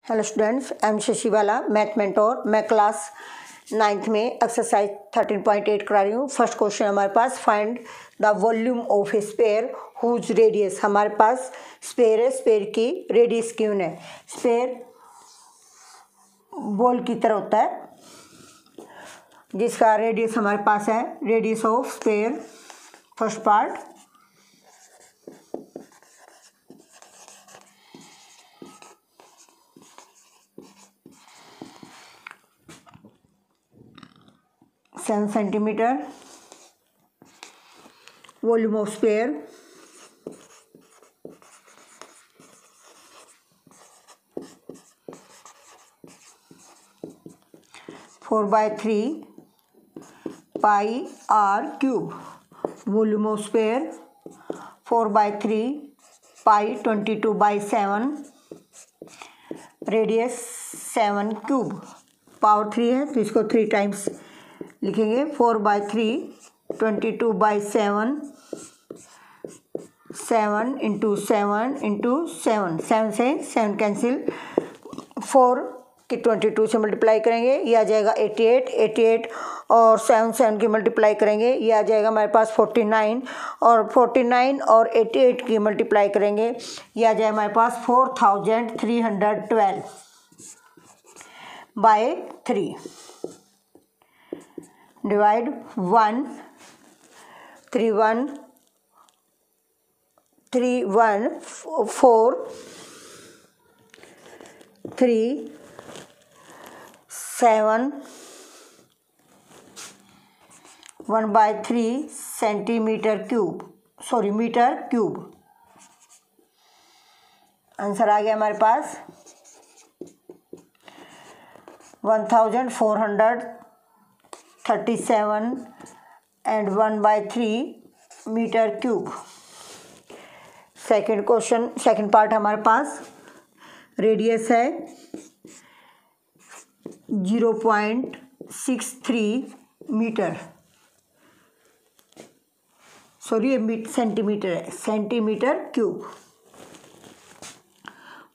Hello students, I am Shashibala, math mentor. मैं class 9th में exercise 13.8 करा रही हूँ। फर्स्ट क्वेश्चन हमारे पास, find the volume of a sphere whose radius. हमारे पास स्फीयर है, स्फीयर की रेडियस क्यों है। स्फीयर बॉल की तरह होता है जिसका रेडियस हमारे पास है, radius of sphere. First part, seven centimetre. Volume of sphere 4/3 pi are cube. Volume of sphere 4/3 pi 22/7, radius 7 cube. Power 3 है तो इसको 3 टाइम्स लिखेंगे। 4/3 22/7, 7 इंटू 7 इंटू 7, 7 से 7 कैंसिल, 4 की 22 से मल्टीप्लाई करेंगे, ये आ जाएगा 88, 88 और 7 की मल्टीप्लाई करेंगे, ये आ जाएगा हमारे पास 49, और 49 और 88 की मल्टीप्लाई करेंगे, ये आ जाएगा हमारे पास 4312 by 3। Divide 1 3 1 3 1 4 3 7 1/3 centimetre cube, sorry metre cube. Answer आ गया हमारे पास 1437 and 1/3 metre cube. Second question, second part हमारे पास, रेडियस है 0.63 मीटर, सॉरी सेंटीमीटर है, centimetre cube.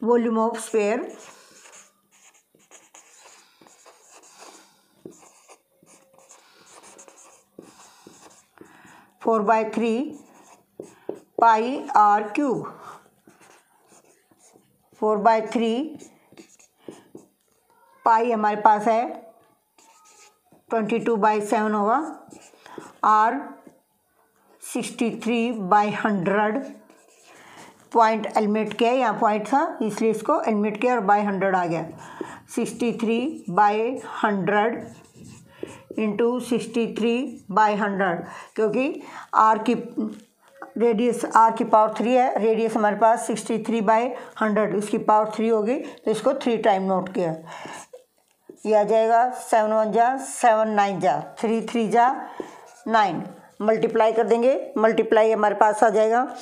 Volume of sphere 4/3 pi are cube. 4/3 pi हमारे पास है 22/7 होगा, आर 63/100। पॉइंट एलिमिनेट किया, यहाँ पॉइंट था इसलिए इसको एलिमिनेट किया और बाय 100 आ गया। 63/100 इंटू 63/100, क्योंकि आर की रेडियस, आर की पावर 3 है, रेडियस हमारे पास 63/100, इसकी पावर 3 होगी तो इसको 3 टाइम नोट किया। यह आ जाएगा 7 1 जा 7 9 जा 3 3 जा 9, मल्टीप्लाई कर देंगे, मल्टीप्लाई हमारे पास आ जाएगा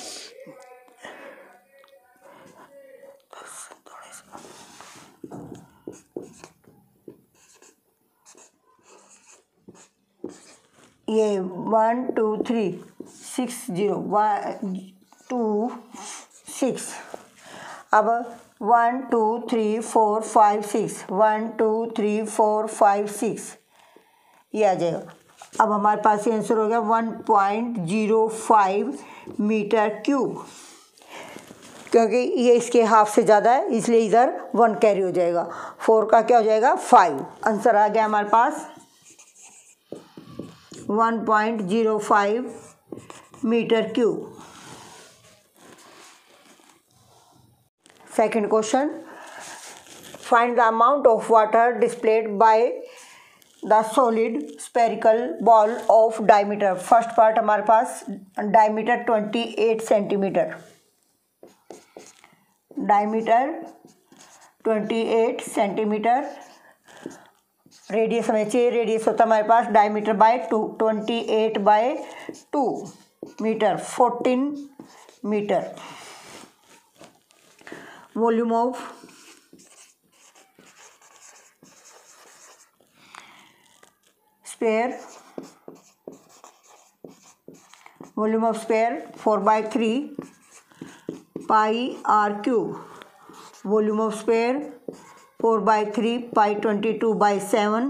ये 1 2 3 6 0 1 2 6। अब 1 2 3 4 5 6, 1 2 3 4 5 6, ये आ जाएगा। अब हमारे पास ये आंसर हो गया 1.05 मीटर क्यूब, क्योंकि ये इसके हाफ से ज़्यादा है इसलिए इधर 1 कैरी हो जाएगा। 4 का क्या हो जाएगा 5। आंसर आ गया हमारे पास 1.05 metre cube. Second question, find the amount of water displaced by the solid spherical ball of diameter. First part हमारे पास diameter 28 centimetre, diameter 28 centimetre, radius हमें चाहिए, रेडियस होता है हमारे पास diameter by 2, 28/2 metre, 14 metre. Volume of sphere, volume of sphere 4/3 pi are cube. Volume of sphere 4/3 pi 22/7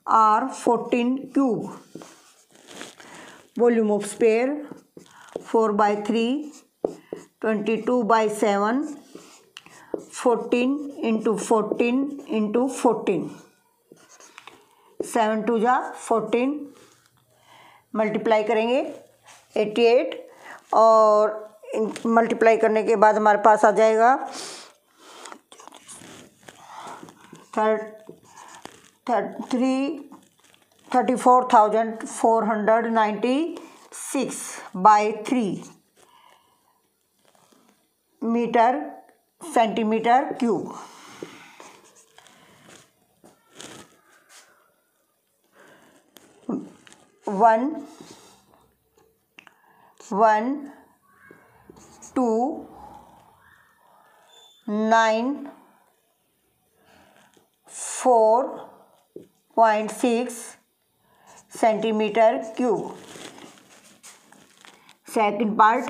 R14 cube. Volume of sphere 4/3 22/7 14 × 14 × 14 7 2 जा 14 multiply करेंगे 88 और मल्टीप्लाई करने के बाद हमारे पास आ जाएगा 34,496/3 metre centimetre cube. One 2 9 4.6 centimetre cube. Second part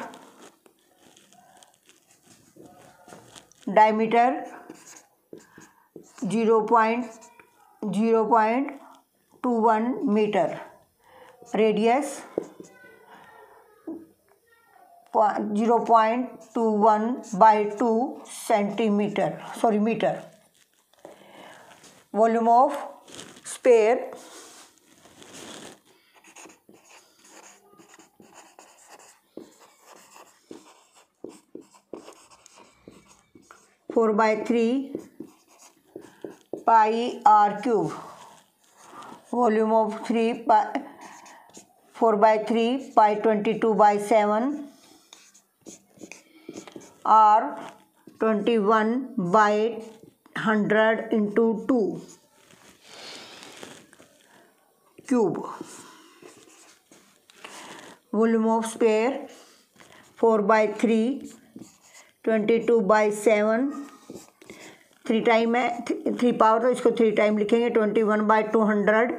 diameter 0.21 metre, radius 0.21/2 centimetre metre. Volume of sphere 4/3 pi R³ volume of 4/3 pi 22/7 R21/100 × 2 cube. Volume of sphere 4/3 22/7 3 time है 3 पावर तो इसको 3 टाइम लिखेंगे 21/200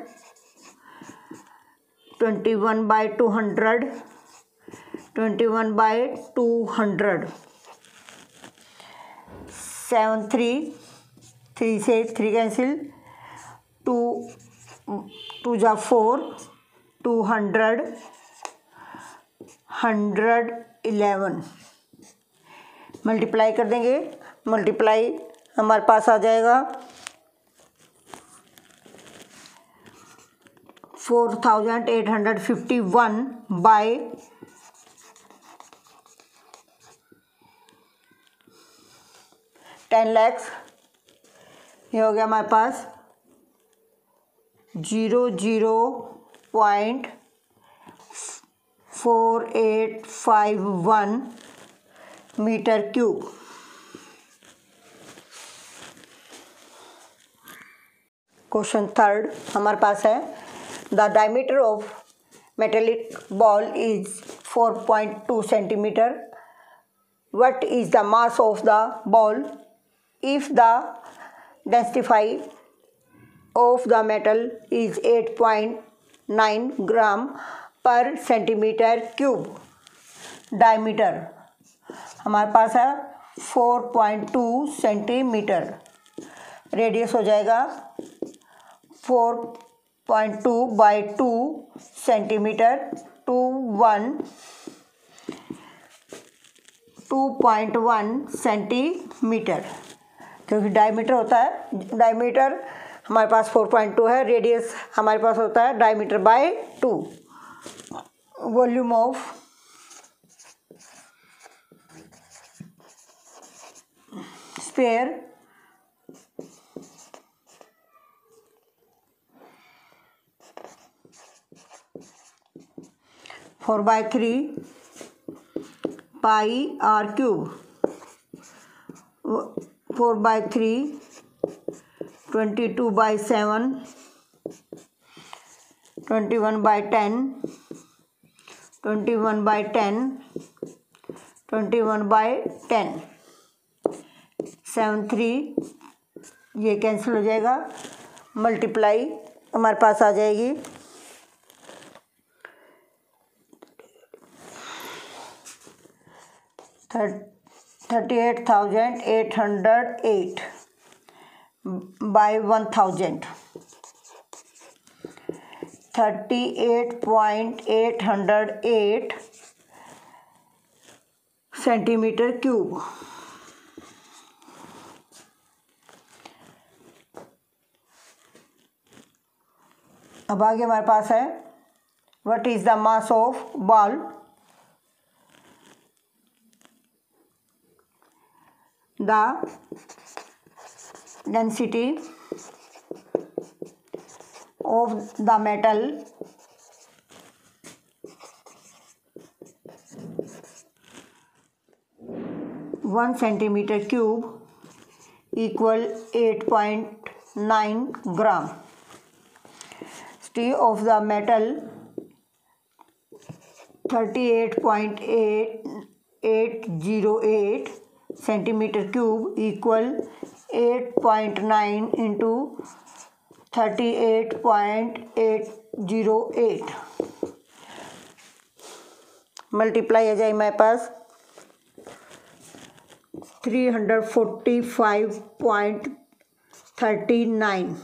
21/200 21/200 7 3 से 3 कैंसिल 2 2 जा 4 200 111 मल्टीप्लाई कर देंगे। Multiply हमारे पास आ जाएगा 4,851/10 lakhs। ये हो गया हमारे पास 0.4851 मीटर क्यूब। क्वेश्चन थर्ड हमारे पास है the diameter of metallic ball is 4.2 centimetre. What is the mass of the ball if the density of the metal is 8.9 ग्राम पर सेंटीमीटर क्यूब। डायमीटर हमारे पास है 4.2 सेंटीमीटर। रेडियस हो जाएगा 4.2/2 सेंटीमीटर 2.1 सेंटीमीटर, क्योंकि डायमीटर होता है डायमीटर हमारे पास 4.2 है, रेडियस हमारे पास होता है diameter by 2। Volume of sphere 4/3 pi R³ 4/3 22/7 21/10 21/10 21/10 7 3 ये कैंसिल हो जाएगा। मल्टीप्लाई हमारे पास आ जाएगी 34,496 38,808 by 1000. 38.808 centimetre cube. अब आगे हमारे पास है what is the mass of ball. The density of the metal one centimeter cube equal 8.9 gram. Density of the metal 38.808 centimeter cube equal 8.9 into 38.808 multiply आ जाए मेरे पास 345.39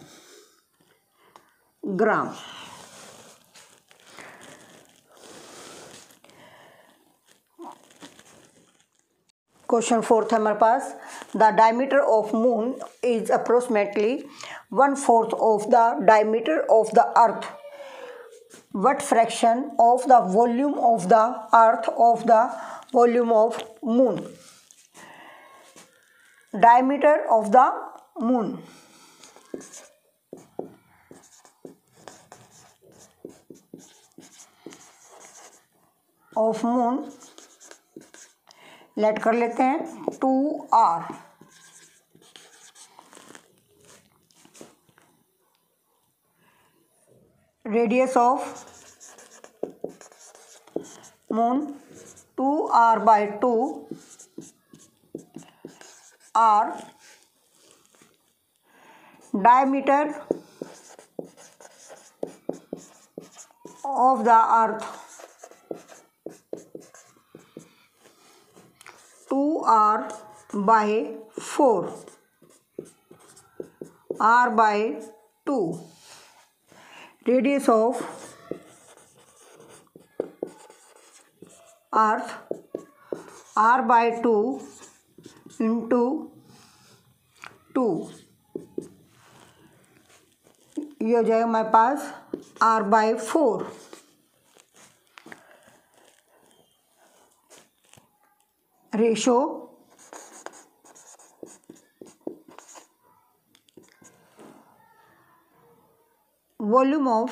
ग्राम। क्वेश्चन 4 है हमारे पास the diameter of moon is approximately 1/4 of the diameter of the earth. What fraction of the volume of the earth of the volume of moon? Diameter of the moon let कर लेते हैं 2r। Radius of moon 2r by 2 r। Diameter of the Earth 2r by 4 r by 2। radius of earth r by 2 into 2 ये हो जाएगा हमारे पास r by 4। Ratio volume of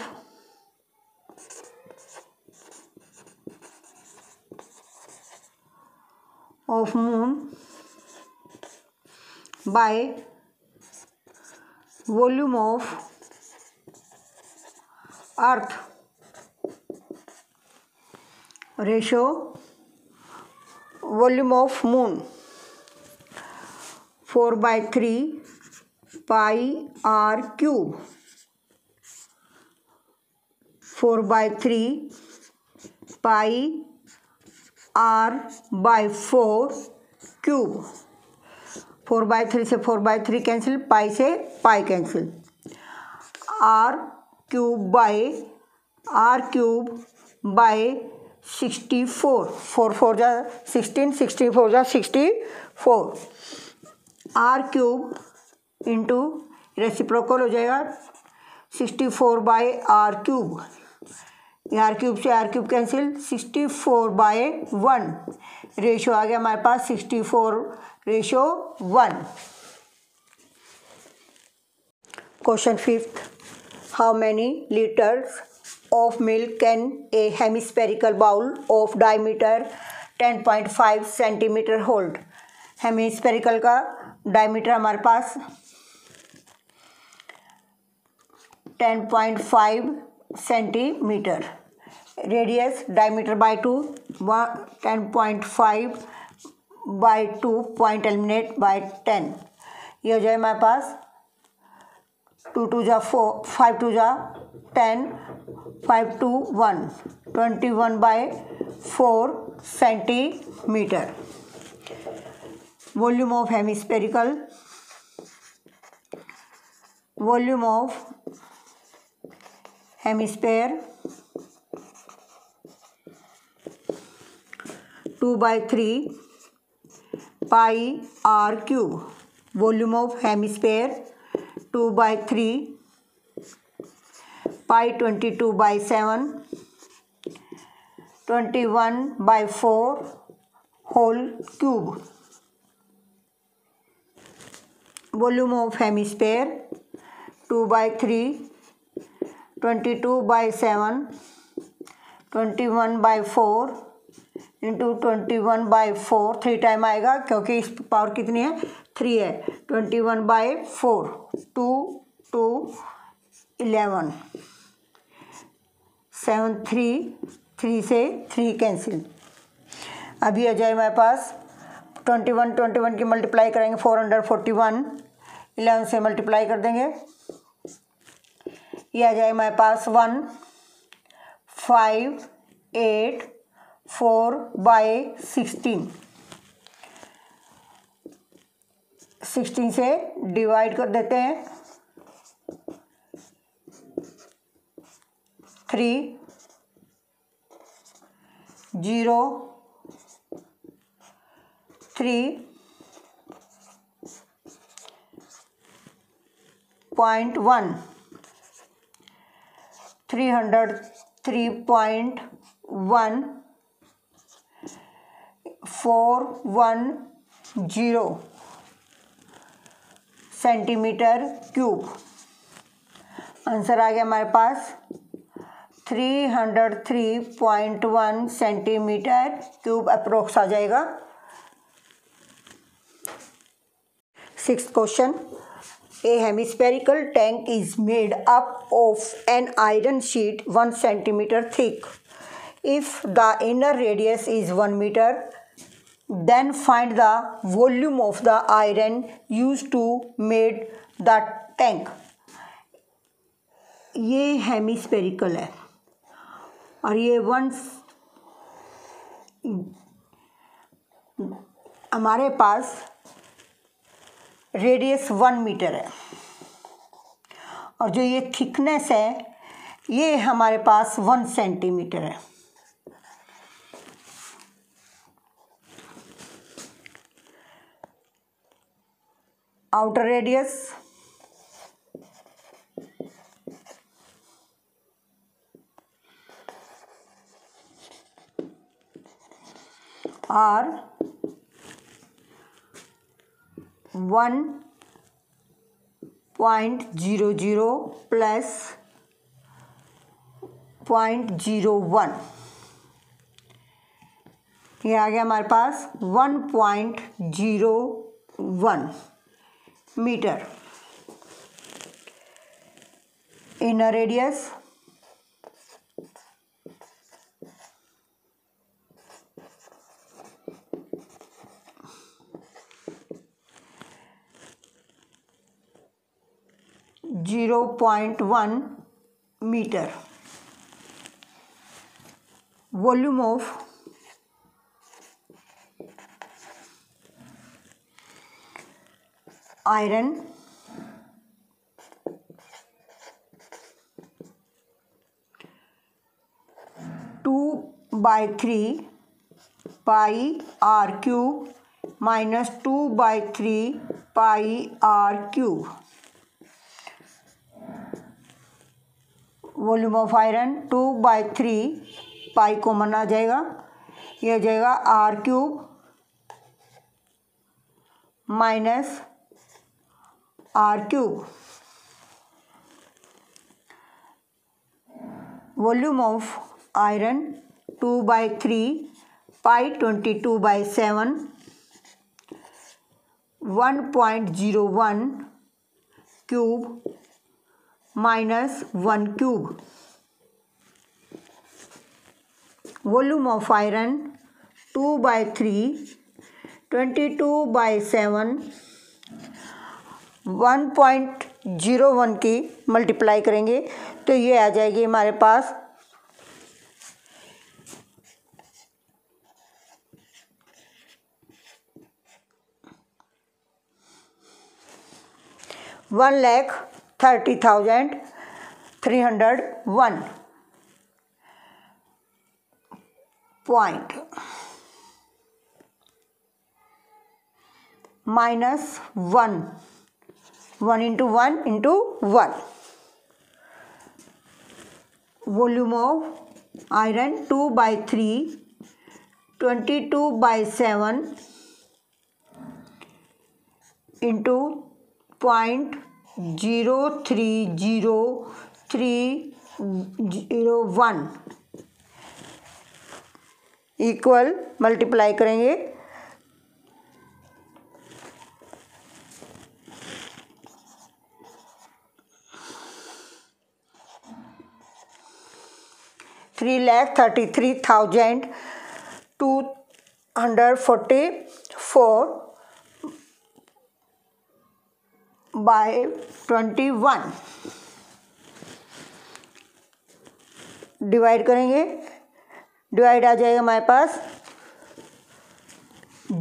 moon by volume of earth. Ratio volume of moon 4/3 pi r cube. 4/3 pi r by 4 cube. 4/3 से 4/3 cancel, पाई से pi cancel. r cube by 64। 4 4 जा 16, 64 जा 64। r cube into reciprocal हो जाएगा 64 by r cube. r cube से r cube cancel, 64 by 1। Ratio आ गया हमारे पास 64:1। Question 5 how many litres of milk can a hemispherical bowl of diameter 10.5 centimeter hold? Hemispherical का डायमीटर हमारे पास 10.5 centimetre. Radius diameter by 2 10.5 by 2 point eliminate by 10। ये हो जाए हमारे पास 2 2 जा 4 5 2 जा 10 5 2 1 21 बाय 4 centimetre. Volume of hemispherical, volume of hemisphere 2/3 pi are cube, volume of hemisphere 2/3 pi 22/7 21/4 whole cube, volume of hemisphere 2/3 22/7 21/4 into 21/4, 3 time आएगा क्योंकि इस पावर कितनी है 3 है, 21/4 2 2 11 7 3 से 3 कैंसिल। अभी आ जाए हमारे पास 21 की मल्टीप्लाई करेंगे 441, 11 से मल्टीप्लाई कर देंगे, ये आ जाए हमारे पास 1 5 8 4/16, 16 से डिवाइड कर देते हैं, 3 0 3.1 303.1 410 सेंटीमीटर क्यूब। आंसर आ गया हमारे पास 303.1 सेंटीमीटर क्यूब अप्रोक्स आ जाएगा। 6th question, A hemispherical tank is made up of an iron sheet 1 centimeter thick. If the inner radius is 1 meter, then find the volume of the iron used to make the tank. ये hemispherical है और ये हमारे पास radius 1 metre है और जो ये थिकनेस है ये हमारे पास 1 सेंटीमीटर है। आउटर रेडियस आर 1.00 प्लस 0.01, ये आ गया हमारे पास 1.01 metre. Inner radius .1 metre. Volume of iron 2/3 pi are cube minus 2/3 pi are cube. Volume of iron 2/3 pi common आ जाएगा, यह आ जाएगा R cube minus R cube. Volume of iron 2/3 pi 22/7 1.01 cube minus 1 cube. Volume of iron 2/3 22/7 1.01 की multiply करेंगे तो ये आ जाएगी हमारे पास 0.0 1,30,301 point minus 1 into 1 into 1. Volume of iron 2/3, 22/7 into 0.0300301 equal multiply करेंगे 3,33,244 by 21 डिवाइड करेंगे। डिवाइड आ जाएगा हमारे पास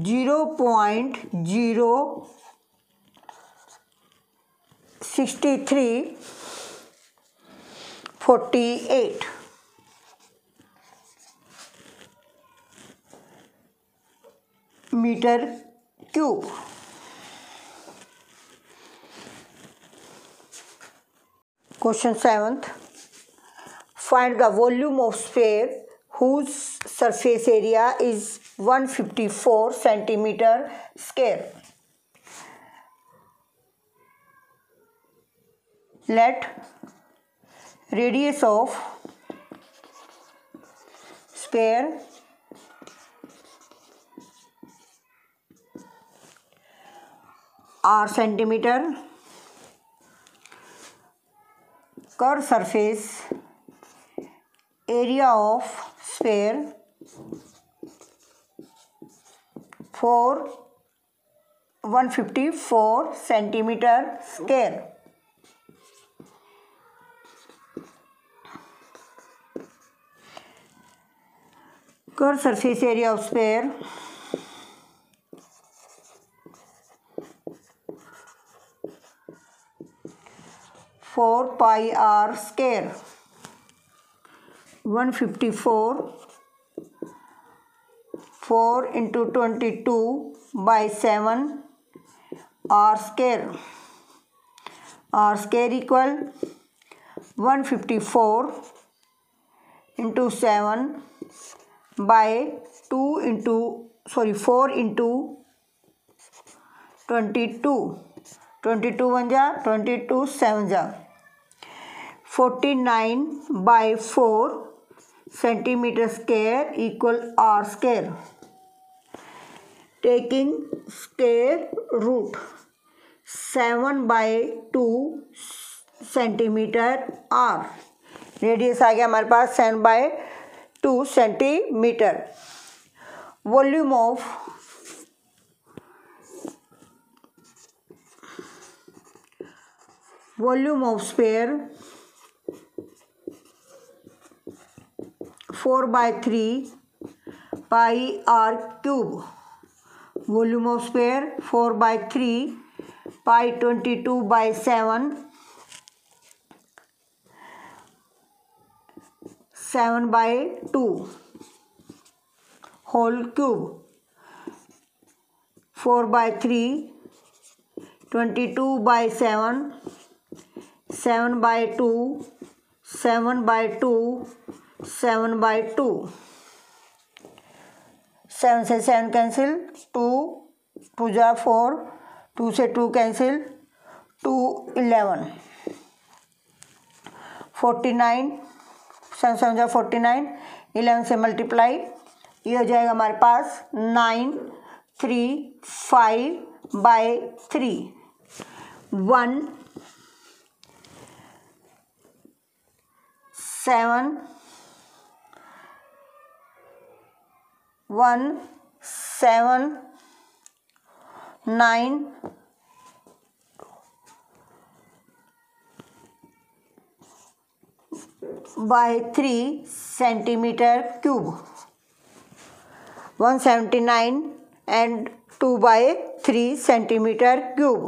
0.06348 metre cube. Question 7th. Find the volume of sphere whose surface area is 154 centimeter square. Let radius of sphere r centimeter, curved surface area of sphere for 154 centimeter square. Curved surface area of sphere for pi r square 154 4 into 22/7 r square equal 154 into 7 by 4 into 22 1 जा 22 7 जा 49/4 centimeter square equal r square. Taking square root 7/2 centimeter r. Radius आ गया हमारे पास 7/2 centimetre. Volume of sphere 4/3 pi r cube. Volume of sphere 4/3 pi 22/7 7/2 whole cube. 4/3 22/7 7/2 7/2 7/2. 7 से 7 cancel 2 2 जा 4 2 से 2 cancel 2 11 49 7 7 जा 49 11 से multiply ये हो जाएगा हमारे पास 935/3 1 7 1 7 9 by 3 centimeter cube. 179 and 2/3 centimeter cube.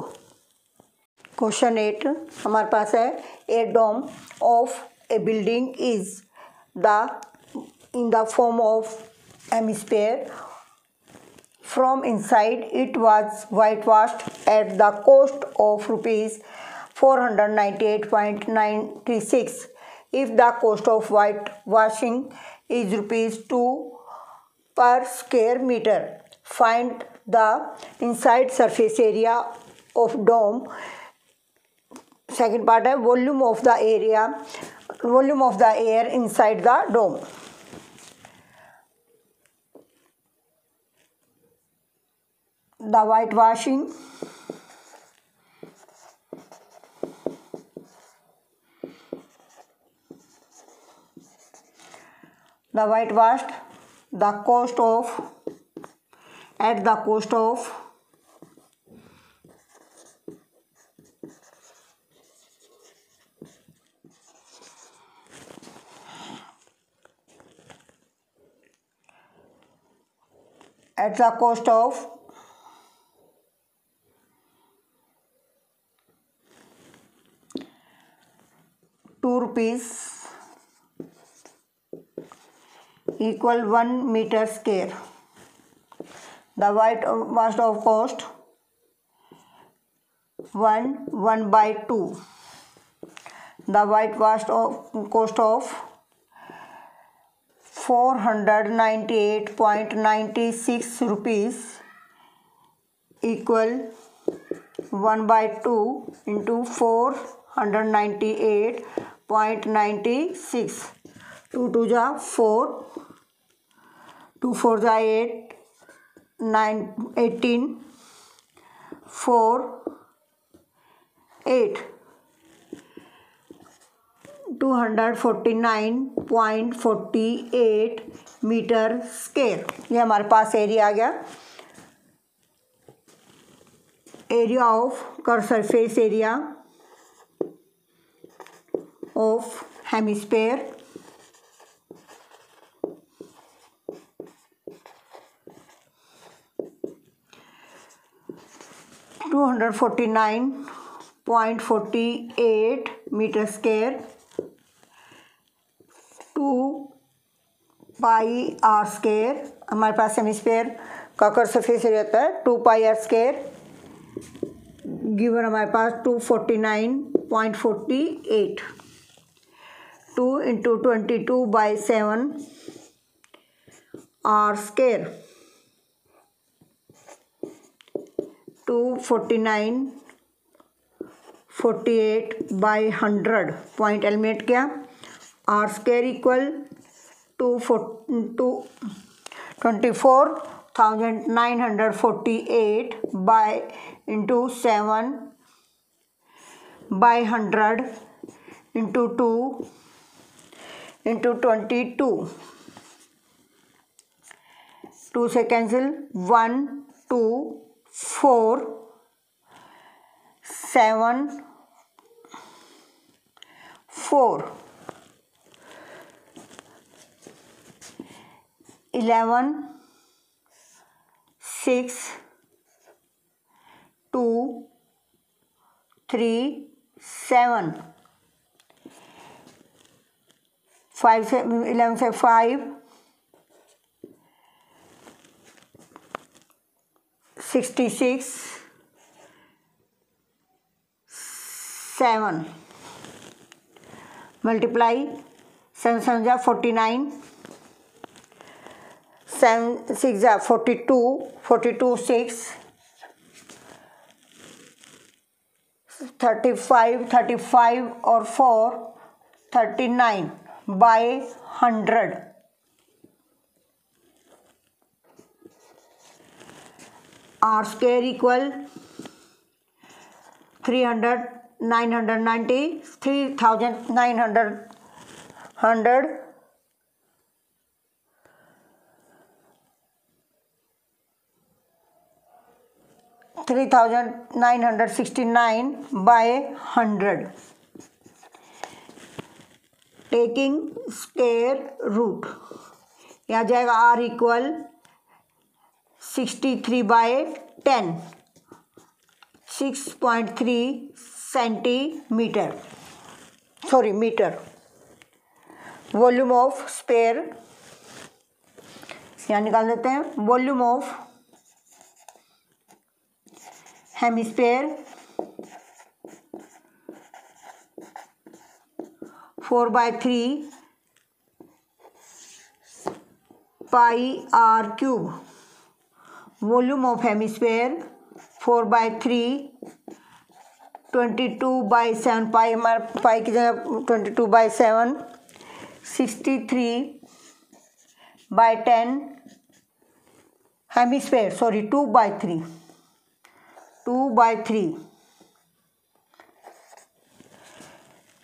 Question 8 हमारे पास है a dome of a building is the in the form of hemisphere from inside it was whitewashed at the cost of rupees 498.96 if the cost of white washing is rupees 2 per square meter. Find the inside surface area of dome. Second part है volume of the air inside the dome. The whitewashing whitewashed the cost of at the cost of ₹2 equal 1 meter square. The whitewashed of cost 1 by 2. The whitewashed of cost of 498.96 rupees equal 1 by 2 into 498.96. 2 2 जा 4, 2 4 जा 8, 9 18, 4 8 249.48 metre square. ये हमारे पास area आ गया. Area of curved surface area of hemisphere $249.48 metre square 2 pi are square. हमारे पास hemisphere का कर सरफेस एरिया रहता है 2 पाई आर स्क्वायर. गिवन हमारे पास 249.48. 2 into 22/7 R square. 249.48/100 point eliminate किया. R square equal 24,948 by into 7/100 into 2 into 22. 2 से कैंसिल 1 2 4 7 4 11 6 2 3 7 5 से 11 से 5 66 7 मल्टीप्लाई 7 7 जा 49 7 6 जा 42 42 6 35 और 4 39 by 100. R square equal 3,990 3,969 by 100. Taking square root. यहाँ जाएगा r equal 63/10 6.3 centimetre, sorry metre. Volume of sphere यहाँ निकाल देते हैं। Volume of hemisphere 4/3 pi are cube. Volume of hemisphere 4/3 22/7 pi, हमारे पाई की जगह 22/7 63/10 हेमिस्फीयर, सॉरी 2/3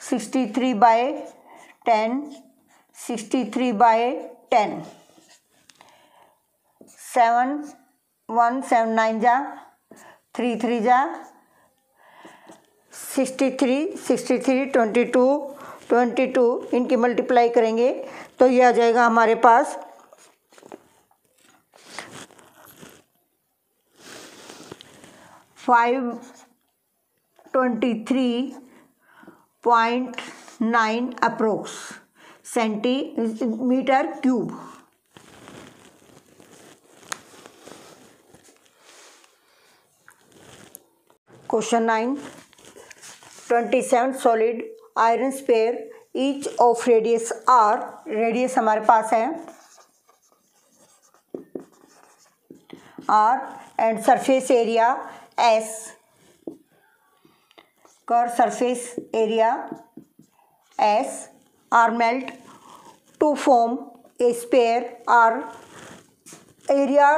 63/10 63/10 7 1 7 9 जा 3 3 जा 63 63 22 22, इनकी मल्टीप्लाई करेंगे तो ये आ जाएगा हमारे पास 523.9 approx centimetre cube. Question 9, 27 solid iron sphere each of radius R. Radius हमारे पास है R and surface area S. Curve surface area S are melt to form a sphere R. Area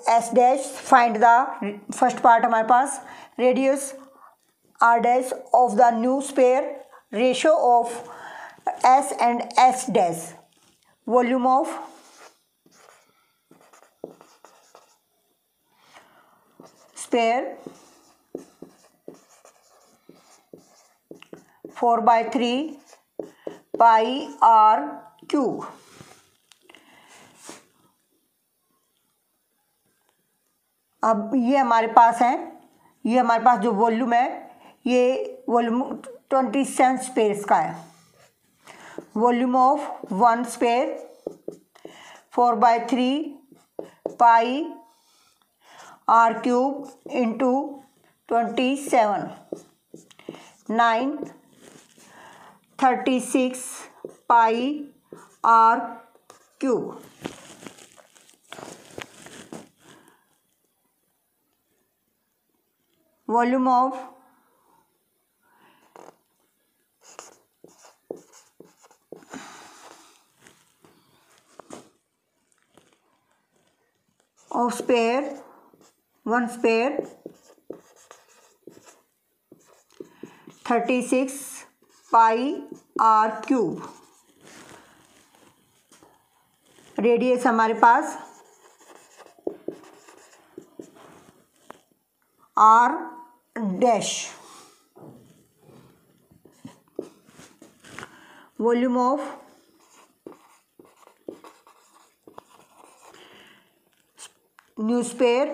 S dash. Find the first part हमारे पास radius R dash of the new sphere, ratio of S and S dash, volume of sphere 4/3 pi are cube. अब ये हमारे पास है, ये हमारे पास जो वॉल्यूम है ये वॉल्यूम 27 स्फीयर्स का है। Volume of one sphere 4/3 pi are cube into 27 936 pi are cube. Volume of sphere, one sphere 36 pi are cube. Radius हमारे पास are dash. Volume of new sphere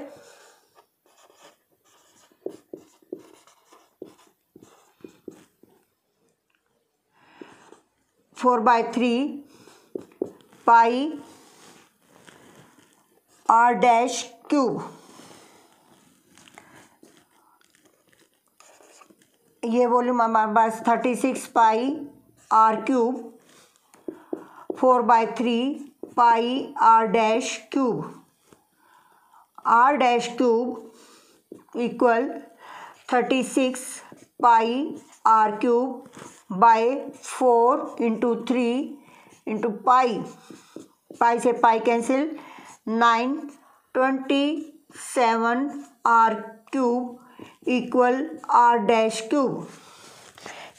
4/3 pi R dash cube. ये volume हमारे पास 36 pi are cube 4/3 pi R dash cube. R dash cube equal 36 pi are cube by 4 into 3 into pi. Pi से pi cancel 927 r cube equal r dash cube.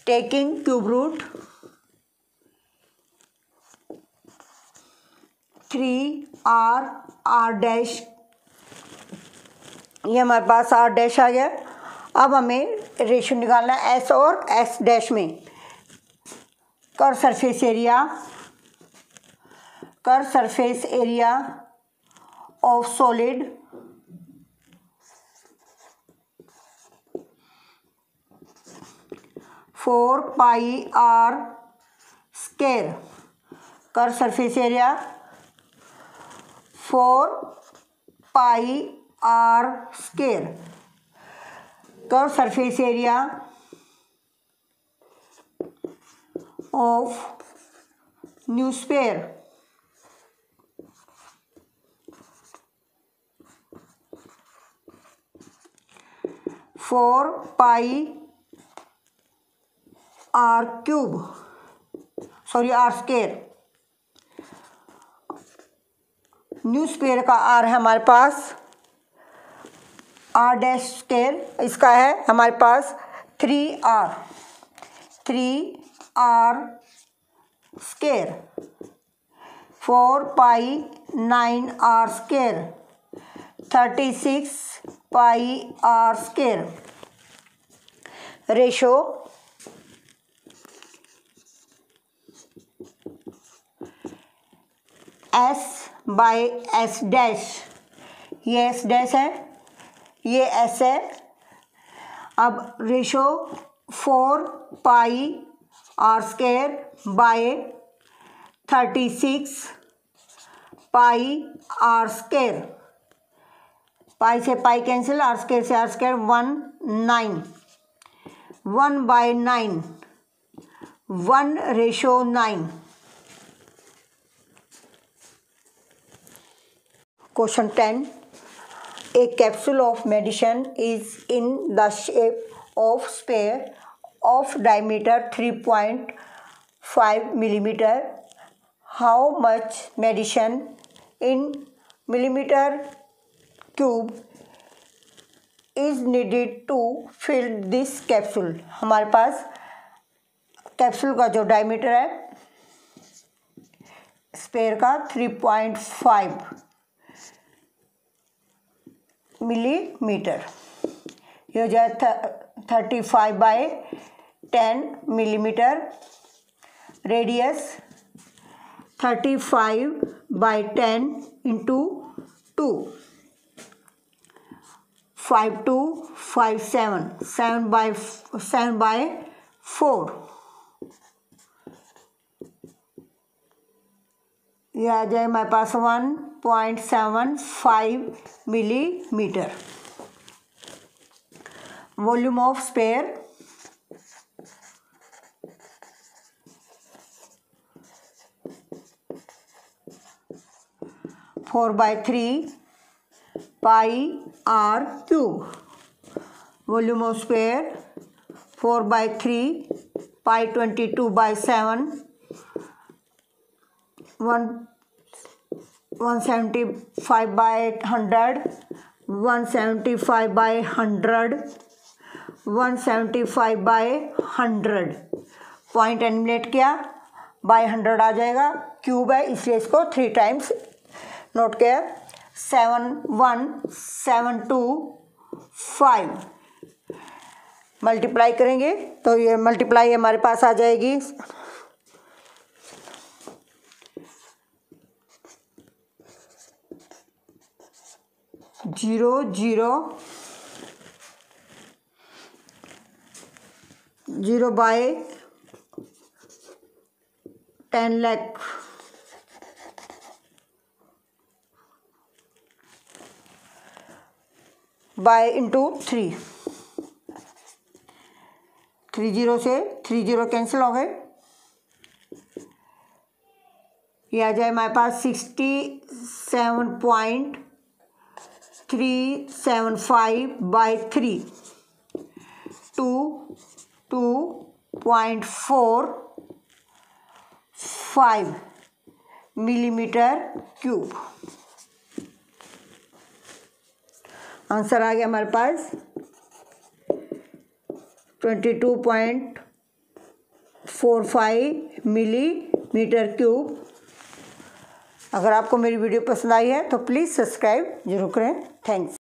Taking cube root 3 r dash, ये हमारे पास are dash आ गया। अब हमें ratio निकालना है S और एस डैश में। Curve surface area of solid 4 pi are square. Curve surface area 4 pi are square. Curve surface area of new sphere 4 pi are cube, sorry r square. New square का r है हमारे पास are dash square, इसका है हमारे पास 3r square. 4 pi 9r square 36 pi are square. Ratio S by S dash, ये S dash है, ये S है। अब ratio 4 pi are square by 36 pi are square. Pi से पाई कैंसिल, आर स्क्वायर से R square 1 1/9 1:9। Question 10. A capsule of medicine is in the shape of sphere of diameter 3.5 millimeter. How much medicine in millimeter cube is needed to fill this capsule? हमारे पास capsule का जो diameter है spare का 3.5 millimetre, ये हो जाए 35/10 millimetre. Radius 35/10 into 2 5257 7/4। यह आ जाए हमारे पास 1.75 millimetre. Volume of sphere 4/3 pi are cube. Volume of sphere 4/3 pi 22/7 175/100 175/100 175/100। Point एनिमेट किया बाय 100 आ जाएगा, क्यूब है इसलिए इसको 3 टाइम्स नोट किया। 71725 मल्टीप्लाई करेंगे तो ये मल्टीप्लाई हमारे पास आ जाएगी 0.0/10 लाख बाय इंटू 3। 30 से 30 कैंसिल हो गए, ये आ जाए हमारे पास 67.375/3 2.45 मिलीमीटर क्यूब। आंसर आ गया हमारे पास 22.45 मिलीमीटर क्यूब। अगर आपको मेरी वीडियो पसंद आई है तो प्लीज़ सब्सक्राइब जरूर करें। थैंक्स।